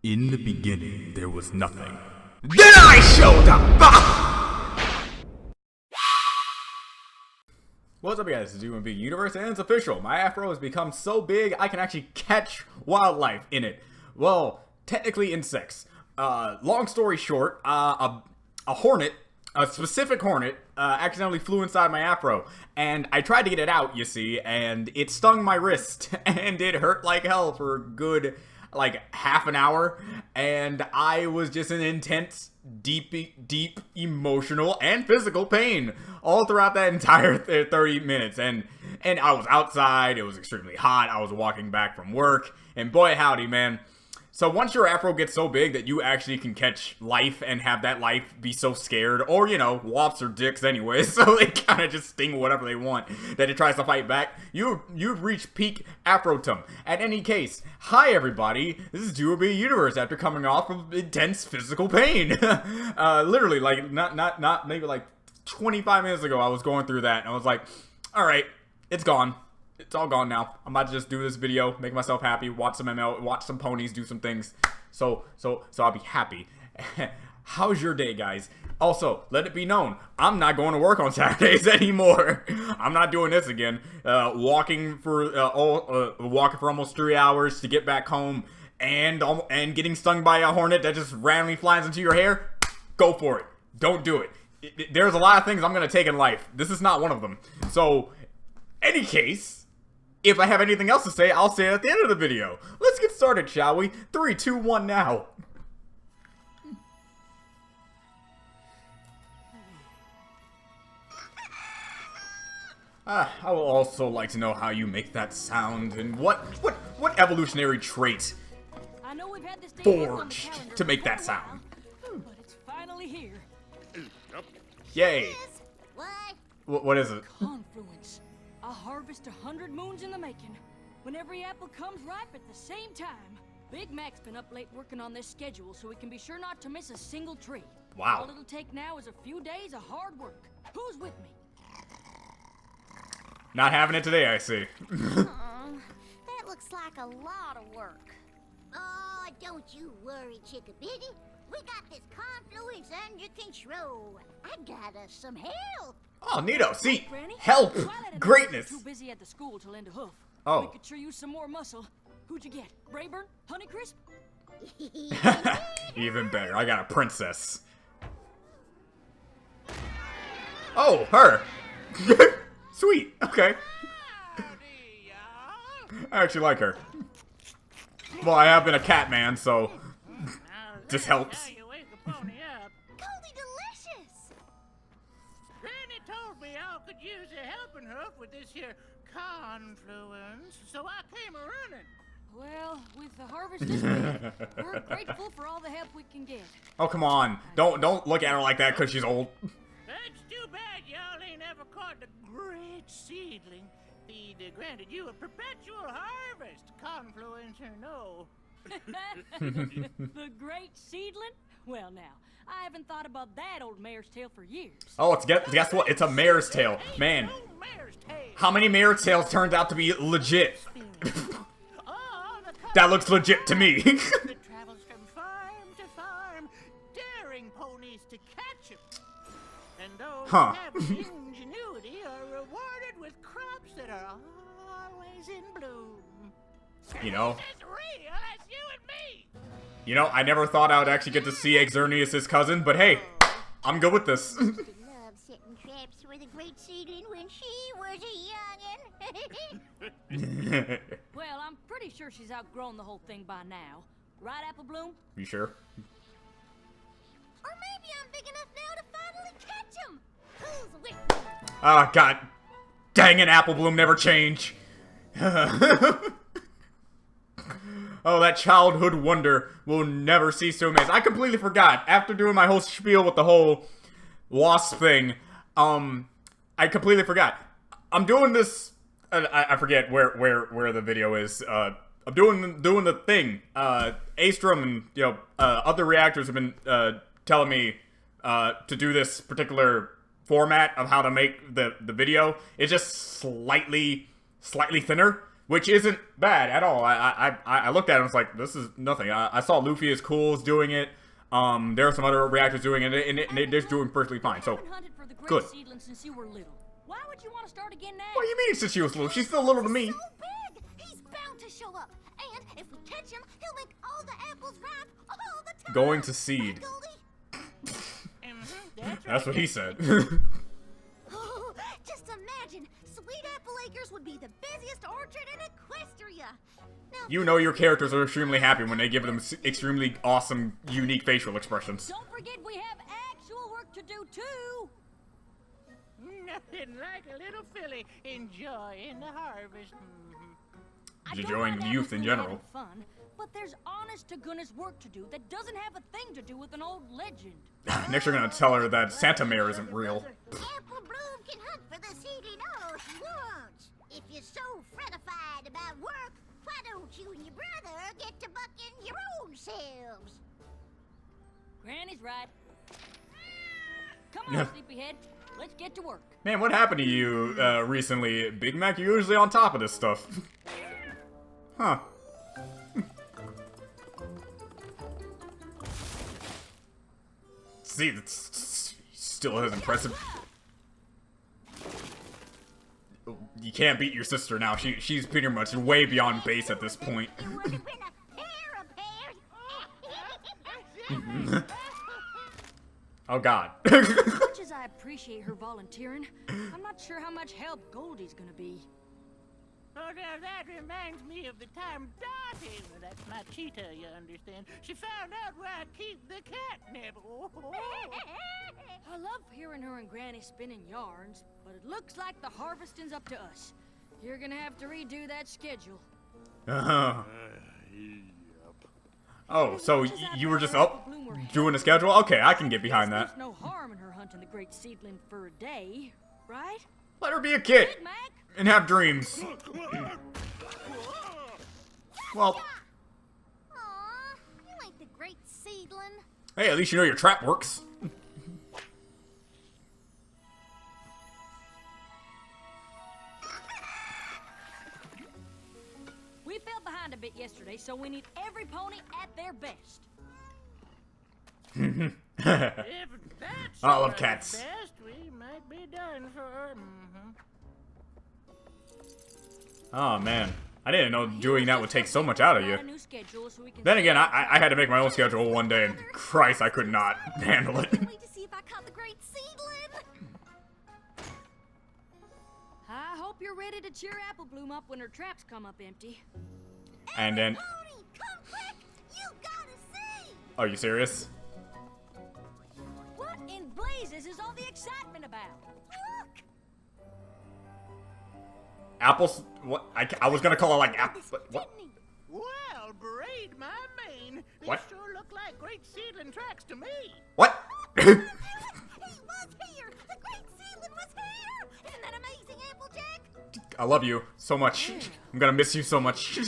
In the beginning, there was nothing. Then I showed up! What's up, guys? It's UMB Universe, and it's official. My afro has become so big, I can actually catch wildlife in it. Well, technically insects. Long story short, a hornet, a specific hornet, accidentally flew inside my afro. And I tried to get it out, you see, and it stung my wrist. And it hurt like hell for a good, like, half an hour. And I was just in intense, deep emotional and physical pain all throughout that entire 30 minutes. And I was outside, it was extremely hot, I was walking back from work, and boy howdy, man. So once your afro gets so big that you actually can catch life and have that life be so scared, or, you know, wops are dicks anyway, so they kind of just sting whatever they want, that it tries to fight back, you've reached peak afrotum. At any case, hi everybody, this is UMB Universe after coming off of intense physical pain. Literally, like, not maybe like 25 minutes ago I was going through that, and I was like, alright, it's gone. It's all gone now. I'm about to just do this video, make myself happy, watch some ML, watch some ponies, do some things. So I'll be happy. How's your day, guys? Also, let it be known, I'm not going to work on Saturdays anymore. I'm not doing this again. Walking for almost 3 hours to get back home, and getting stung by a hornet that just randomly flies into your hair. Go for it. Don't do it. There's a lot of things I'm gonna take in life. This is not one of them. So, any case, if I have anything else to say, I'll say it at the end of the video. Let's get started, shall we? 3, 2, 1, now. I will also like to know how you make that sound, and what evolutionary trait I know we've had this day forged to make that sound. but it's finally here. Yay. What? What is it? Confluence. A harvest 100 moons in the making. When every apple comes ripe at the same time. Big Mac's been up late working on this schedule so we can be sure not to miss a single tree. Wow. All it'll take now is a few days of hard work. Who's with me? Not having it today, I see. That looks like a lot of work. Oh, don't you worry, Chickabiddy. We got this confluence under control. I got us some help. Oh, neato. See, Granny? help, Twilight and greatness. Too busy at the school to lend a hoof. Oh. We could sure use some more muscle. Who'd you get? Brayburn? Honeycrisp? Even better. I got a princess. Oh, her. Sweet. Okay. I actually like her. Well, I have been a cat man, so this helps. Goldy delicious. Granny told me I could use a helping hoof with this here confluence, so I came a-running. Well, with the harvest this big, we're grateful for all the help we can get. Oh, come on. Don't look at her like that because she's old. That's too bad y'all ain't ever caught the great seedling. He'd granted you a perpetual harvest, confluence or no. The great seedling? Well, now, I haven't thought about that old mare's tail for years. Oh, guess what? It's a mare's tail. Man, No mare's tail. how many mare tails turned out to be legit? Oh, the That looks legit to me. that travels from farm to farm, daring ponies to catch him. And those Huh. who have the ingenuity are rewarded with crops that are always in bloom. You know, It's real, that's you and me. I never thought I would actually get to see Xerneas' cousin, but hey, I'm good with this. She loved setting traps for the great seedling when she was a youngin'. Well, I'm pretty sure she's outgrown the whole thing by now. Right, Apple Bloom? You sure? Or maybe I'm big enough now to finally catch him. Who's with me? Ah, God. Dang it, Apple Bloom never change. Oh, that childhood wonder will never cease to amaze. I completely forgot. After doing my whole spiel with the whole wasp thing, I completely forgot. I'm doing this. I forget where the video is. I'm doing the thing. Astrom and other reactors have been telling me to do this particular format of how to make the video. It's just slightly thinner which isn't bad at all. I looked at it and was like, this is nothing. I saw Luffy is Cool's doing it. There are some other reactors doing it, and they're doing perfectly fine. So, good. Since you were little. Why would you want to start again now? What do you mean since she was little? She's still little to me. So big, he's bound to show up. And if we catch him, he'll make all the apples ripe all the time. Going to seed. That's what he said. Oh, just imagine, Sweet Apple Acres would be the busiest orchard in Equestria. Now, You know your characters are extremely happy when they give them extremely awesome, unique facial expressions. Don't forget we have actual work to do too. Nothing like a little filly enjoying the harvest. Enjoying the youth in general. Fun, but there's honest to goodness work to do that doesn't have a thing to do with an old legend. Next you're gonna tell her that Santa Mare isn't real. Apple Bloom can hunt for the seedling all she wants. If you're so fretified about work, why don't you and your brother get to bucking your own selves? Granny's right. Come on, sleepyhead. Let's get to work. Man, what happened to you recently? Big Mac, you're usually on top of this stuff. Huh. See, that's still as impressive. You can't beat your sister now. She's pretty much way beyond base at this point. You would have been a pair of pears. Oh God. As much as I appreciate her volunteering, I'm not sure how much help Goldie's gonna be. Oh, now that reminds me of the time Dottie, that's my cheetah, you understand, she found out where I keep the catnip. Oh. I love hearing her and Granny spinning yarns, but it looks like the harvesting's up to us. You're gonna have to redo that schedule. Oh, so you were just up doing the schedule? Okay, I can get behind that. There's no harm in her hunting the great seedling for a day, right? Let her be a kid Big Mac? and have dreams. Well, Aw, you ain't the great seedling. hey, at least you know your trap works. We fell behind a bit yesterday, so we need every pony at their best. If that's I love our cats. best, we might be done for. Oh man, I didn't know doing that would take so much out of you. A new schedule so we can Then again, I had to make my own schedule one day, and Christ, I could not handle it. Wait to see if I caught the great seedling. I hope you're ready to cheer Apple Bloom up when her traps come up empty. And then, Pony, come quick! You gotta see! are you serious? What in blazes is all the excitement about? Look! Apples? What? I was gonna call it like apple. What? Well, braid my mane. They What? sure look like great seedling tracks to me. What? He was here! The great seedling was here! Isn't that amazing, Applejack? I love you so much. I'm gonna miss you so much.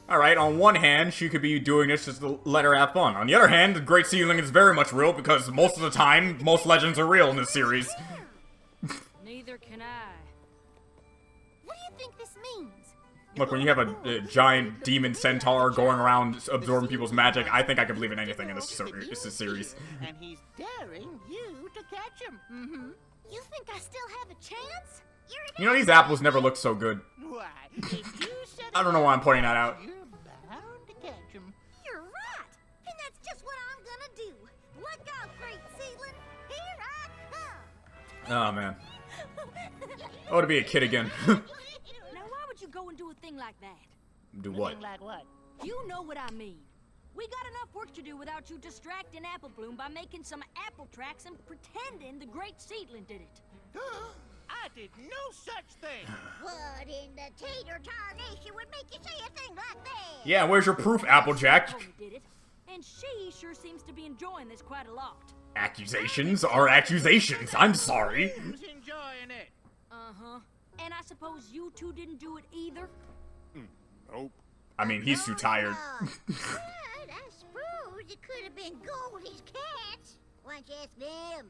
Alright, on one hand, she could be doing this just to let her have fun. On the other hand, the Great Seedling is very much real because most of the time, most legends are real in this series. Neither can I. What do you think this means? Look, when you have a giant demon centaur going around absorbing people's magic, I think I can believe in anything in this series. And he's daring you to catch him. You think I still have a chance? You're an You know, these apples never look so good. Why, if you set I don't know why I'm pointing that out. you're bound to catch him. You're right! And that's just what I'm gonna do. Look out, great seedling! Here I come! Oh, man. Oh, to be a kid again. Now, why would you go and do a thing like that? Do what? Thing like what? You know what I mean. We got enough work to do without you distracting Apple Bloom by making some apple tracks and pretending the great seedling did it. I did no such thing. What in the tater tarnation would make you say a thing like that? Yeah, where's your proof, Applejack? Tony did it, and she sure seems to be enjoying this quite a lot. Accusations are accusations. I'm sorry. Who's enjoying it? Uh-huh. And I suppose you two didn't do it either? Nope. I mean, he's too tired. But I suppose it could have been Goldie's cats. Why don't you ask them?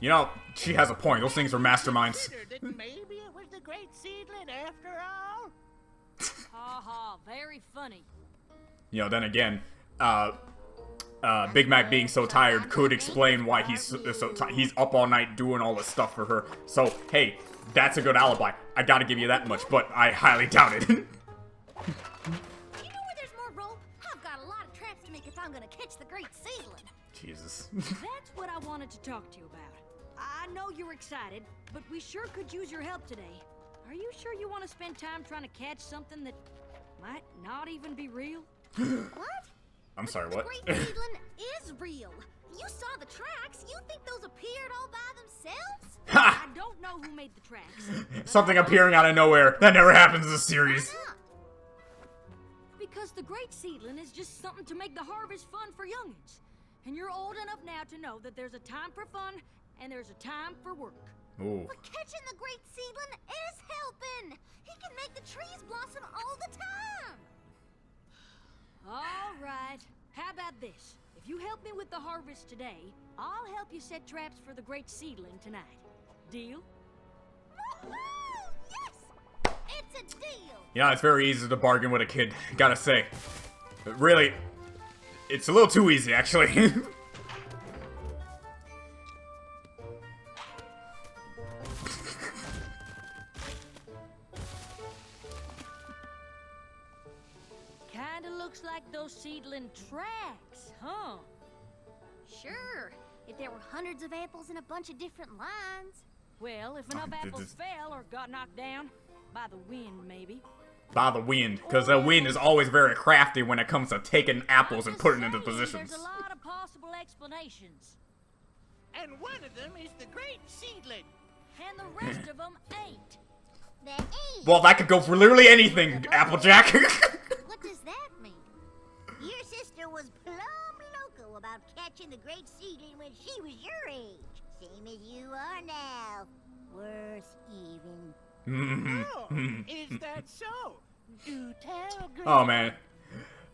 You know, she has a point. Those things are masterminds. Considered that maybe it was the great seedling after all. Ha ha, very funny. You know, then again, Big Mac being so tired could explain why he's he's up all night doing all this stuff for her. So, hey, that's a good alibi. I gotta give you that much, but I highly doubt it. You know where there's more rope? I've got a lot of traps to make if I'm gonna catch the great seedling. Jesus. That's what I wanted to talk to you about. I know you're excited, but we sure could use your help today. Are you sure you want to spend time trying to catch something that might not even be real? What? I'm sorry, The what? great seedling is real. You saw the tracks. You think those appeared all by themselves? Ha! I don't know who made the tracks. but Something I- appearing out of nowhere. That never happens in the series. Why not? Because the great seedling is just something to make the harvest fun for youngins. And you're old enough now to know that there's a time for fun and there's a time for work. Ooh. But catching the great seedling is helping. He can make the trees blossom all the time. All right. How about this? If you help me with the harvest today, I'll help you set traps for the great seedling tonight. Deal? Woohoo! Yes! It's a deal. You know, it's very easy to bargain with a kid, gotta say. But really, it's a little too easy, actually. Kinda looks like those seedling tracks, huh? Sure, if there were hundreds of apples in a bunch of different lines. Well, if enough did apples this- fell or got knocked down, by the wind maybe. By the wind, because the wind is always very crafty when it comes to taking apples I'm and just putting into saying, positions. There's a lot of possible explainations, And one of them is the great seedling. and the rest of them ain't. That ain't. Well, that could go for literally anything, Applejack. What does that mean? Your sister was plumb loco about catching the great seedling when she was your age. Same as you are now. Worse even. Oh, is that so? Do tell, great. Oh, man.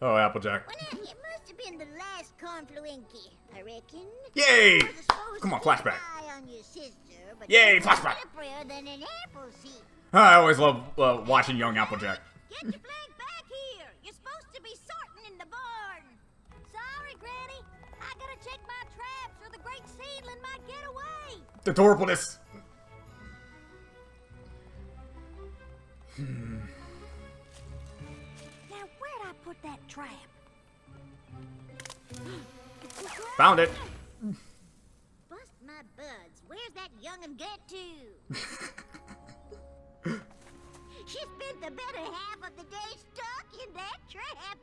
Oh, Applejack. Well, now, it must have been the last confluency, I reckon. Yay! I was supposed Come on, to keep flashback. an eye on your sister, but Yay, she's flashback. slippier than an apple seed. I always love watching young Applejack. Get your flag back here! You're supposed to be sorting in the barn! Sorry, Granny. I gotta check my traps or the great seedling might get away. The adorableness. Now, where'd I put that trap? Found it. Bust my buds. Where's that young'un get to? She spent the better half of the day stuck in that trap.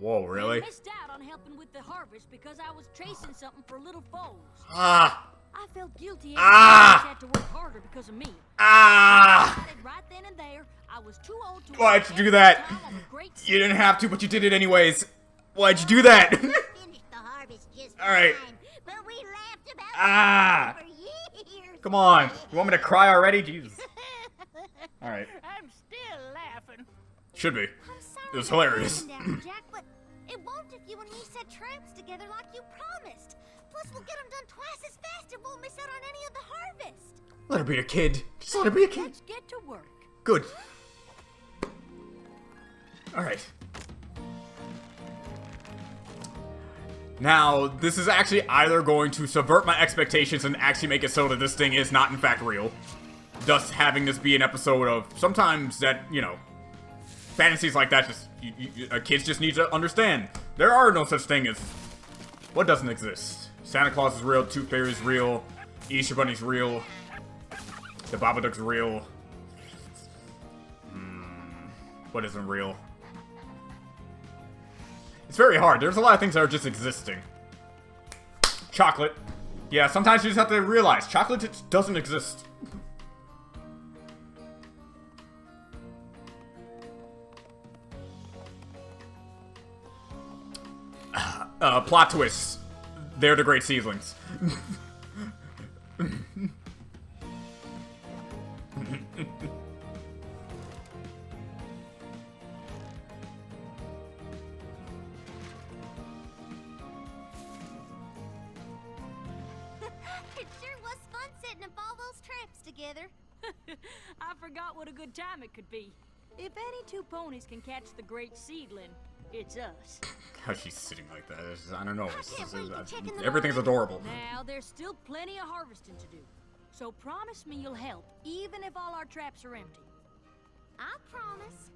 Whoa, really? I missed out on helping with the harvest because I was chasing something for little foals. Ah! I felt guilty every Ah! time I had to work harder because of me. Ah! Decided right then and there, I was too old to Why'd work you do every that? time of a great You didn't have to, but you did it anyways. Why'd you do that? Finished the harvest just All right. fine, but we laughed about Ah! it for years. Come on. You want me to cry already? Jesus. All right. I'm still laughing. Should be. I'm sorry It was about hilarious. that, Applejack, but it won't if you and me set traps together like you promised. Plus, we'll get them done twice as fast and won't miss out on any of the harvest. Let her be a kid. Just let her be a kid. Let's get to work. Good. Alright. Now, this is actually either going to subvert my expectations and actually make it so that this thing is not in fact real. Thus having this be an episode of sometimes that, you know, fantasies like that just, kids just need to understand. There are no such thing as what doesn't exist. Santa Claus is real, Tooth Fairy's real, Easter Bunny's real, the Babadook's real. What isn't real? It's very hard. There's a lot of things that are just existing. Chocolate. Yeah, sometimes you just have to realize chocolate just doesn't exist. Plot twists. They're the great seedlings. It sure was setting up all those traps together. I forgot what a good time it could be. If any two ponies can catch the great seedling, it's us. How she's sitting like that? I don't know. them Everything's already. adorable. Now, there's still plenty of harvesting to do. So promise me you'll help, even if all our traps are empty. I promise.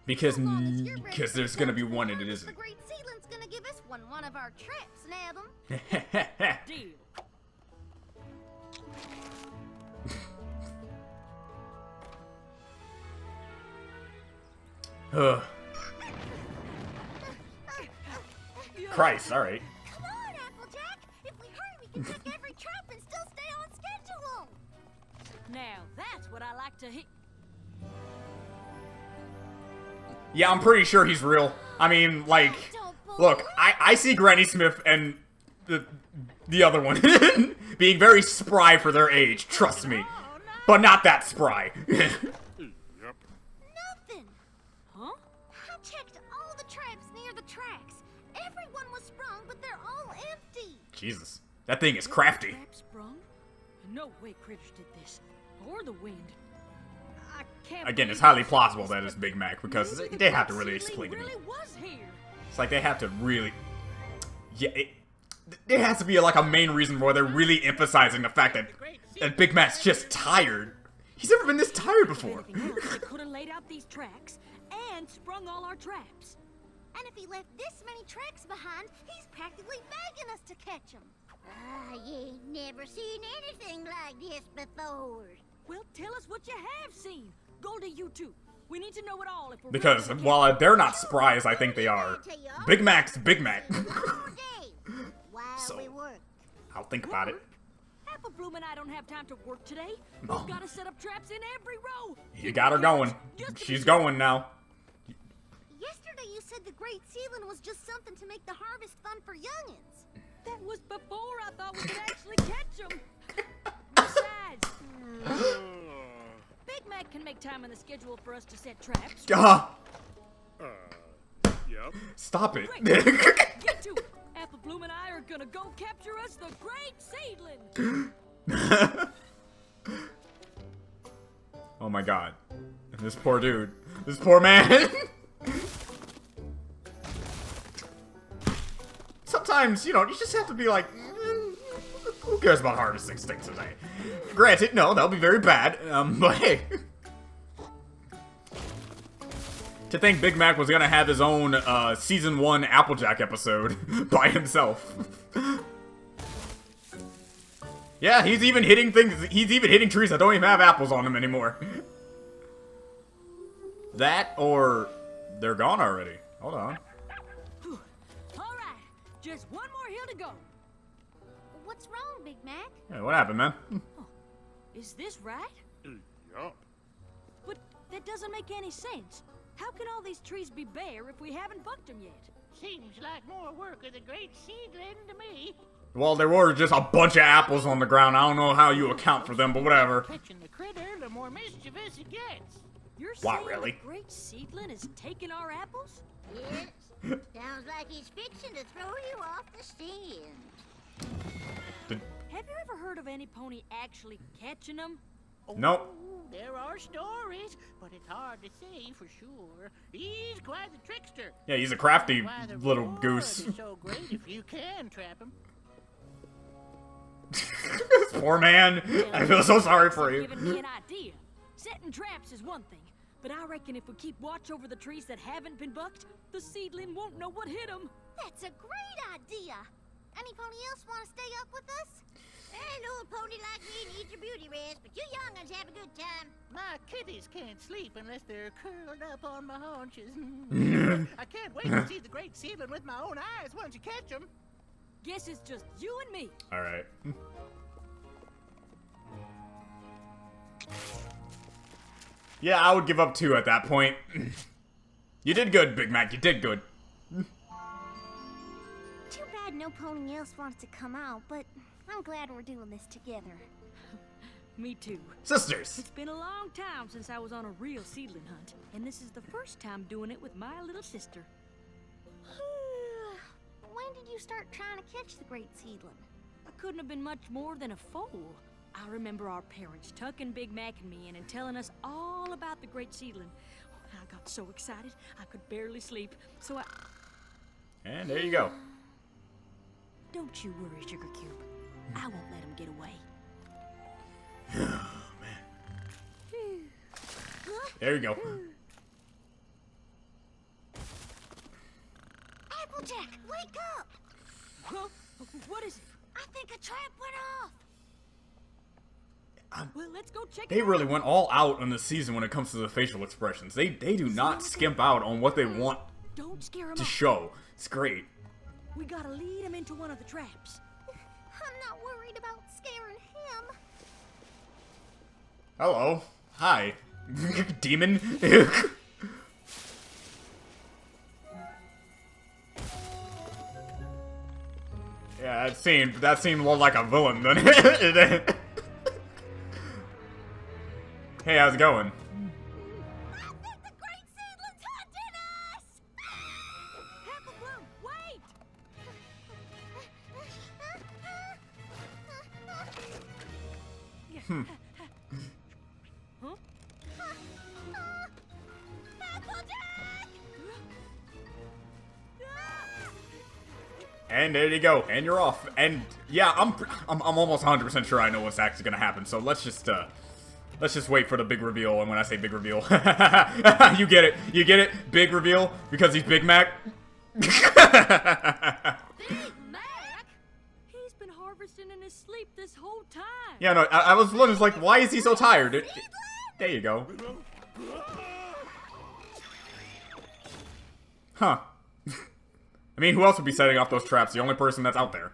Because As long as you're ready there's to gonna be catch the one and it harvest, isn't. The great seedling's gonna give us one of our traps, Nabum. Deal. Ugh. Christ, alright. Come on, Applejack. If we hurry, we can check every trap and still stay on schedule. Now, that's what I like to hit. Yeah, I'm pretty sure he's real. I mean, like, look, I see Granny Smith and the other one being very spry for their age, trust me. But not that spry. Nothing. Huh? I checked all the traps near the tracks. Everyone was sprung, but they're all empty. Jesus, that thing is crafty. Trap sprung? No way critters did this. Or the wind. I can't Again, believe it's highly this. plausible that it's Big Mac because Maybe the they have to great really seedling explain to me. really was here. It's like they have to really, yeah. There has to be like a main reason why they're really emphasizing the fact that Big Mac's just tired. He's never been this tired before. If anything else, they could have laid out these tracks and sprung all our traps. And if he left this many tracks behind, he's practically begging us to catch them. You ain't never seen anything like this before. Well, tell us what you have seen. Goldie, you too. We need to know it all if we're Because really while they're not spry as I think they are, Big Mac's Big Mac. All day, while So- we work. I'll think about it. Apple Bloom and I don't have time to work today. Oh. We've got to set up traps in every row. You got her going. Just to be She's sure. going now. Yesterday you said the great seedling was just something to make the harvest fun for youngins. That was before I thought we could actually catch them. Besides, Big Mac can make time in the schedule for us to set traps. Ah, Yep. stop it. Great. Get to it. Apple Bloom and I are gonna go capture us the great seedling. Oh my god. This poor dude. This poor man. Sometimes, you know, you just have to be like, who cares about harvesting sticks today? Granted, no, that'll be very bad, but hey. To think Big Mac was gonna have his own season 1 Applejack episode by himself. Yeah, he's even hitting things. He's even hitting trees that don't even have apples on them anymore. That or they're gone already. Hold on. All right, just one more hill to go. What's wrong, Big Mac? Hey, what happened, man? Is this right? Yup. But that doesn't make any sense. How can all these trees be bare if we haven't bucked them yet? Seems like more work of the great seedling to me. Well, there were just a bunch of apples on the ground. I don't know how you account for them, but whatever. Catching the critter, the more mischievous it gets. You're What, saying really? the great seedling is taking our apples? Yes. Sounds like he's fixing to throw you off the stand. Have you ever heard of any pony actually catching them? Nope. Oh, there are stories, but it's hard to say for sure. He's quite the trickster. Yeah, he's a crafty Why the little reward goose. is so great if you can trap him. This poor man. I feel so sorry for you. Giving me an idea. Setting traps is one thing, but I reckon if we keep watch over the trees that haven't been bucked, the seedling won't know what hit them. That's a great idea. Any pony else want to stay up with us? An old pony like me needs your beauty rest, but you young'uns have a good time. My kitties can't sleep unless they're curled up on my haunches. I can't wait to see the great seedling with my own eyes once you catch him. Guess it's just you and me. All right. Yeah, I would give up too at that point. You did good, Big Mac. You did good. Too bad no pony else wants to come out, but I'm glad we're doing this together. Me too. Sisters. It's been a long time since I was on a real seedling hunt, and this is the first time doing it with my little sister. When did you start trying to catch the great seedling? I couldn't have been much more than a foal. I remember our parents tucking Big Mac and me in and telling us all about the great seedling. I got so excited I could barely sleep. So I... And there you go. Don't you worry, Sugar Cube. I won't let him get away. Oh, man. There you go. Applejack, wake up! Huh? What is it? I think a trap went off. Well, let's go check They it really out. went all out in the season when it comes to the facial expressions. They do not skimp out on what they want Don't scare him to off. show. It's great. We gotta lead him into one of the traps. I'm not worried about scaring him. Hello. Hi. Demon. Yeah, that seemed more like a villain than it. Hey, how's it going? I think the great seedling's hunting us! Apple Bloom, wait! Huh? Applejack! And there you go, and you're off. And yeah, I'm almost 100% sure I know what's actually gonna happen. So let's just wait for the big reveal. And when I say big reveal, you get it, big reveal because he's Big Mac. Big Mac? He's been harvesting in his sleep this whole time. Yeah, no, I was wondering like, why is he so tired? There you go. Huh. I mean, who else would be setting off those traps? The only person that's out there.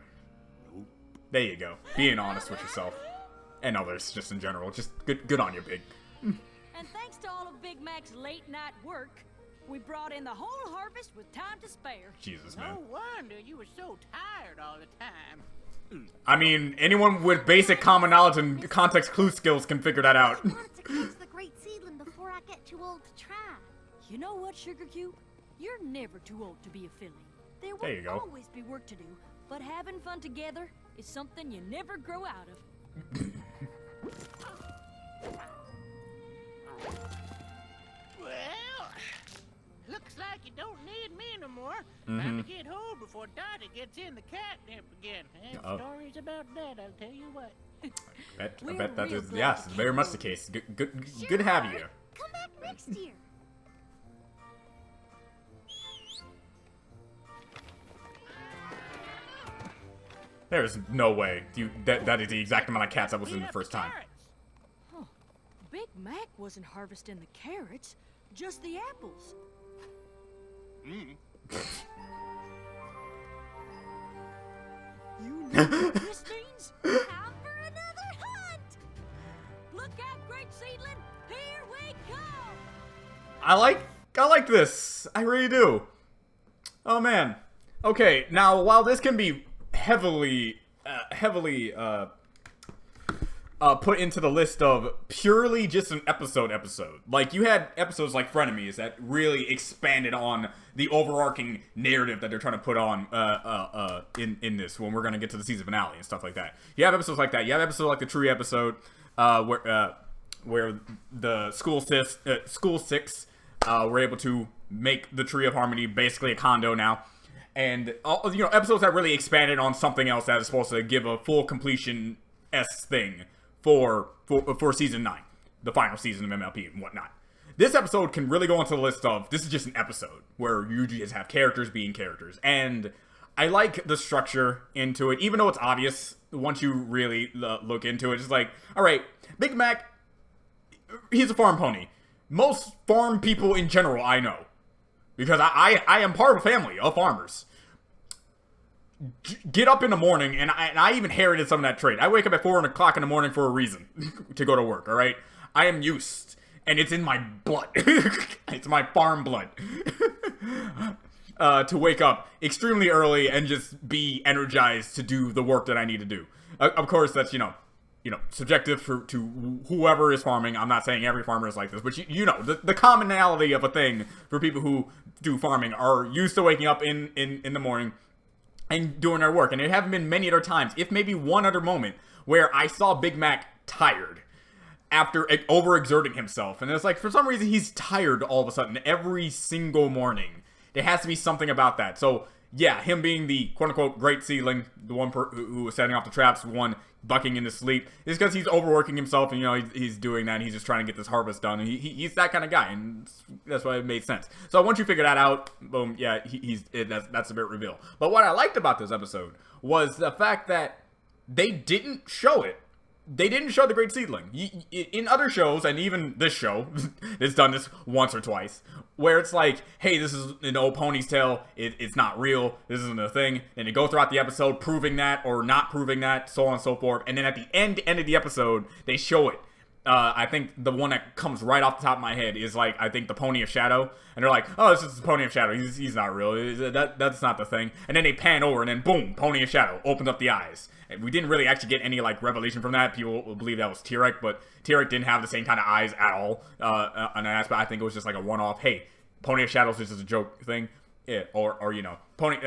There you go. Being honest with yourself. And others, just in general. Just good on you, Big. And thanks to all of Big Mac's late night work, we brought in the whole harvest with time to spare. Jesus, man. No wonder you were so tired all the time. I mean, anyone with basic common knowledge and context clue skills can figure that out. I wanted to catch the great seedling before I get too old to try. You know what, Sugar Cube? You're never too old to be a filly. There will There you go. always be work to do, but having fun together is something you never grow out of. Well, looks like you don't need me no more. Time to get home before Dottie gets in the catnip again. And stories about that, I'll tell you what. I We're bet that real is, glad yes, to very keep much the moving. case. Good to have you here. Come back next year. There's no way that is the exact amount of cats that was in Clean the up first time. carrots. Big Mac wasn't harvesting the carrots, just the apples. You know what this means? Time for another hunt. Look out, great seedling! Here we come! I like this. I really do. Oh man. Okay, now while this can be heavily put into the list of purely just an episode, like you had episodes like Frenemies that really expanded on the overarching narrative that they're trying to put on in this when we're gonna get to the season finale and stuff like that. You have episodes like that. You have episodes like the tree episode where the school six were able to make the Tree of Harmony basically a condo now. And, episodes that really expanded on something else that is supposed to give a full completion-esque thing for Season 9. The final season of MLP and whatnot. This episode can really go into the list of, this is just an episode where you just have characters being characters. And I like the structure into it, even though it's obvious once you really look into it. It's like, alright, Big Mac, he's a farm pony. Most farm people in general I know. Because I am part of a family of farmers. Get up in the morning, and I even inherited some of that trait. I wake up at 4 o'clock in the morning for a reason. To go to work, alright? I am used. And it's in my blood. It's my farm blood. To wake up extremely early and just be energized to do the work that I need to do. Of course, that's, subjective to whoever is farming. I'm not saying every farmer is like this, but the commonality of a thing for people who do farming are used to waking up in the morning and doing their work. And there haven't been many other times, if maybe one other moment, where I saw Big Mac tired after overexerting himself. And it's like, for some reason, he's tired all of a sudden every single morning. There has to be something about that. So, yeah, him being the quote-unquote great seedling, the one who was setting off the traps, the one bucking in his sleep, is because he's overworking himself, and, you know, he's doing that, and he's just trying to get this harvest done, and he's that kind of guy, and that's why it made sense. So once you figure that out, boom, yeah, that's a bit reveal. But what I liked about this episode was the fact that they didn't show it. They didn't show the Great Seedling. In other shows, and even this show, it's done this once or twice, where it's like, hey, this is an old pony's tale, it's not real, this isn't a thing, and they go throughout the episode proving that, or not proving that, so on and so forth, and then at the end of the episode, they show it. I think the one that comes right off the top of my head is, like, I think the Pony of Shadow, and they're like, oh, this is the Pony of Shadow, he's not real, that's not the thing, and then they pan over, and then boom, Pony of Shadow, opens up the eyes. And we didn't really actually get any, like, revelation from that. People will believe that was Tyrek, but Tyrek didn't have the same kind of eyes at all on that aspect. I think it was just like a one-off, hey, Pony of Shadows is just a joke thing. Yeah, or you know, Pony,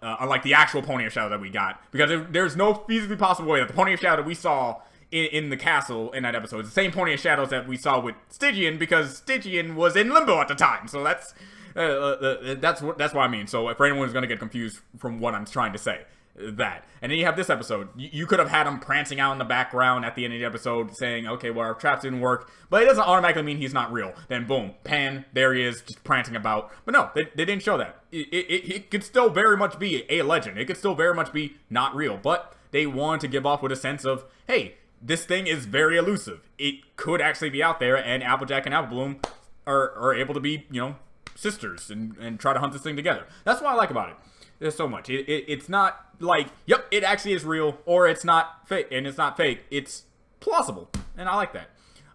unlike the actual Pony of Shadow that we got. Because there's no feasibly possible way that the Pony of Shadow that we saw in the castle in that episode is the same Pony of Shadows that we saw with Stygian, because Stygian was in limbo at the time. So that's what I mean. So for anyone who's going to get confused from what I'm trying to say, that. And then you have this episode. You could have had him prancing out in the background at the end of the episode saying, okay, well, our traps didn't work, but it doesn't automatically mean he's not real. Then boom, pan, there he is, just prancing about. But no, they didn't show that. It could still very much be a legend. It could still very much be not real, but they wanted to give off with a sense of, hey, this thing is very elusive. It could actually be out there, and Applejack and Applebloom are able to be, you know, sisters and try to hunt this thing together. That's what I like about it. There's so much. It's not like, yep, it actually is real, or it's not fake, and it's not fake. It's plausible, and I like that.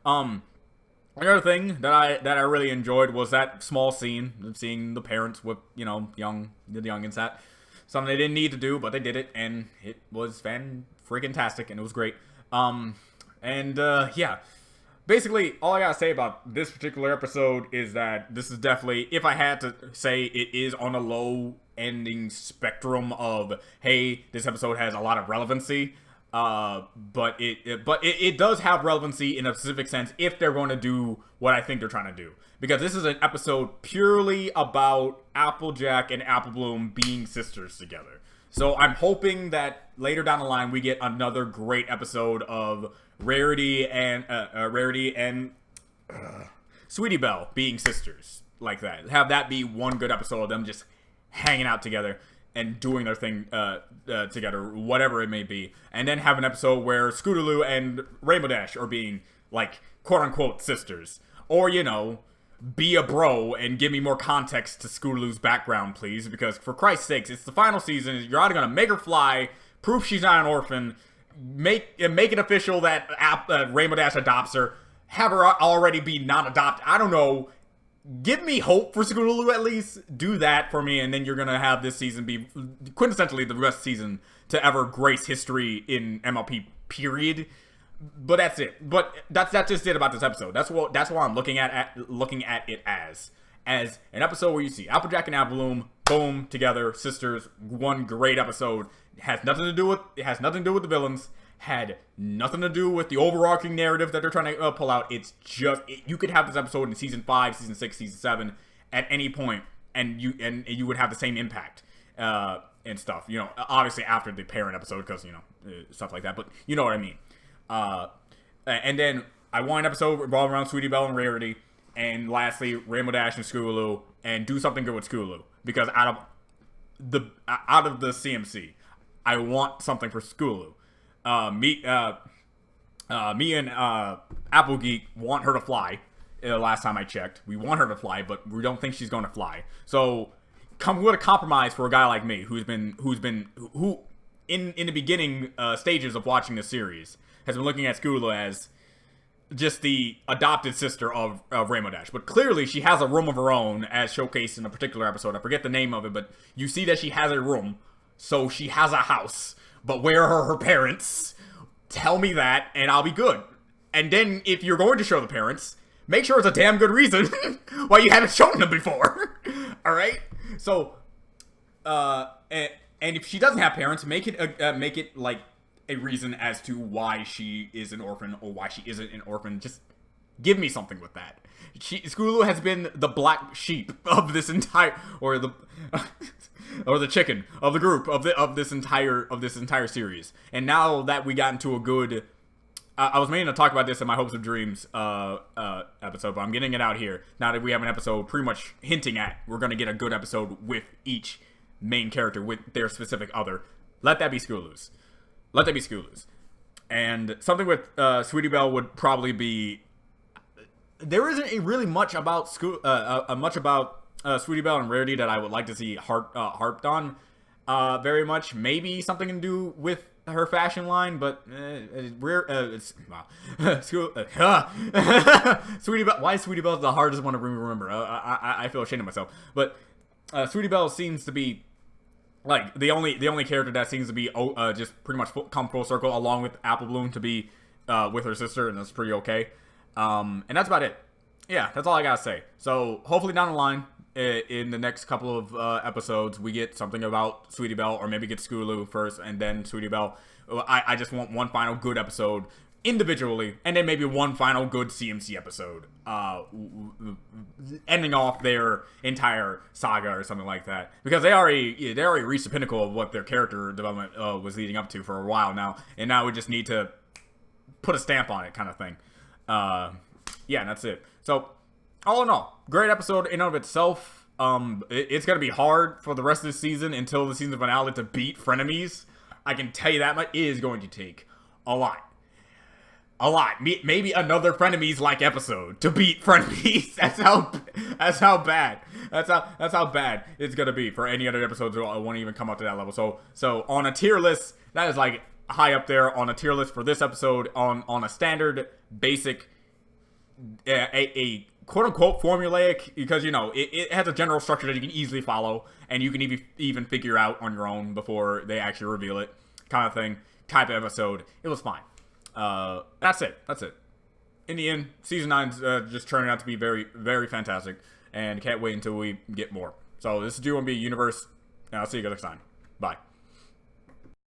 Another thing that I really enjoyed was that small scene of seeing the parents with, you know, the youngins. That something they didn't need to do, but they did it, and it was fan-freaking-tastic, and it was great. Yeah. Basically, all I gotta say about this particular episode is that this is definitely, if I had to say, it is on a low ending spectrum of, hey, this episode has a lot of relevancy, but it does have relevancy in a specific sense if they're going to do what I think they're trying to do. Because this is an episode purely about Applejack and Applebloom being sisters together. So I'm hoping that later down the line we get another great episode of Rarity and Sweetie Belle being sisters like that. Have that be one good episode of them just hanging out together and doing their thing together, whatever it may be. And then have an episode where Scootaloo and Rainbow Dash are being, like, quote-unquote sisters. Or, you know, be a bro and give me more context to Scootaloo's background, please. Because, for Christ's sakes, it's the final season. You're either going to make her fly, prove she's not an orphan, make it official that Rainbow Dash adopts her, have her already be non-adopted. I don't know. Give me hope for Scootaloo at least. Do that for me, and then you're going to have this season be quintessentially the best season to ever grace history in MLP, period. But that's it. But that's just it about this episode. That's what I'm looking at it as an episode where you see Applejack and Applebloom, boom, together, sisters, one great episode. It has nothing to do with the villains. Had nothing to do with the overarching narrative that they're trying to pull out. It's just, you could have this episode in season 5, season 6, season 7 at any point, and you would have the same impact and stuff. You know, obviously after the parent episode, because, you know, stuff like that. But you know what I mean. And then I want an episode revolving around Sweetie Belle and Rarity, and lastly Rainbow Dash and Scootaloo, and do something good with Scootaloo, because out of the CMC, I want something for Scootaloo. Me and Apple Geek want her to fly. Last time I checked, we want her to fly, but we don't think she's going to fly. So come with a compromise for a guy like me, who in the beginning stages of watching the series has been looking at Scootaloo as just the adopted sister of Rainbow Dash. But clearly she has a room of her own, as showcased in a particular episode. I forget the name of it, but you see that she has a room, so she has a house. But where are her parents? Tell me that, and I'll be good. And then, if you're going to show the parents, make sure it's a damn good reason why you haven't shown them before. Alright? So, and if she doesn't have parents, make it like a reason as to why she is an orphan or why she isn't an orphan. Just give me something with that. Scootaloo has been the black sheep of this entire, or the or the chicken of the group of this entire series. And now that we got into a good, I was meaning to talk about this in my Hopes of Dreams episode, but I'm getting it out here now that we have an episode pretty much hinting at we're gonna get a good episode with each main character with their specific other. Let that be Scootaloo's. Let that be Scootaloo's. And something with Sweetie Belle would probably be. There isn't really much about Sweetie Belle and Rarity that I would like to see harped on very much. Maybe something to do with her fashion line, but Sweetie Belle. Why is Sweetie Belle the hardest one to remember? I feel ashamed of myself. But Sweetie Belle seems to be like the only character that seems to be just pretty much come full circle, along with Apple Bloom, to be with her sister, and that's pretty okay. And that's about it. Yeah, that's all I gotta say. So hopefully down the line, in the next couple of episodes, we get something about Sweetie Belle, or maybe get Scootaloo first and then Sweetie Belle. I just want one final good episode individually, and then maybe one final good CMC episode, ending off their entire saga or something like that. Because they already reached the pinnacle of what their character development was leading up to for a while now, and now we just need to put a stamp on it, kind of thing. Yeah, and that's it. So, all in all, great episode in and of itself. It's gonna be hard for the rest of the season until the season finale to beat Frenemies. I can tell you that much. It is going to take a lot. Maybe another Frenemies-like episode to beat Frenemies. That's how bad. That's how bad it's gonna be for any other episodes that won't even come up to that level. So on a tier list, that is like high up there on a tier list for this episode. On a standard, basic, a quote-unquote formulaic, because, you know, it has a general structure that you can easily follow, and you can even figure out on your own before they actually reveal it, kind of thing, type of episode. It was fine. That's it. In the end, Season 9's just turning out to be very, very fantastic, and can't wait until we get more. So, this is Do1B Universe, and I'll see you guys next time. Bye.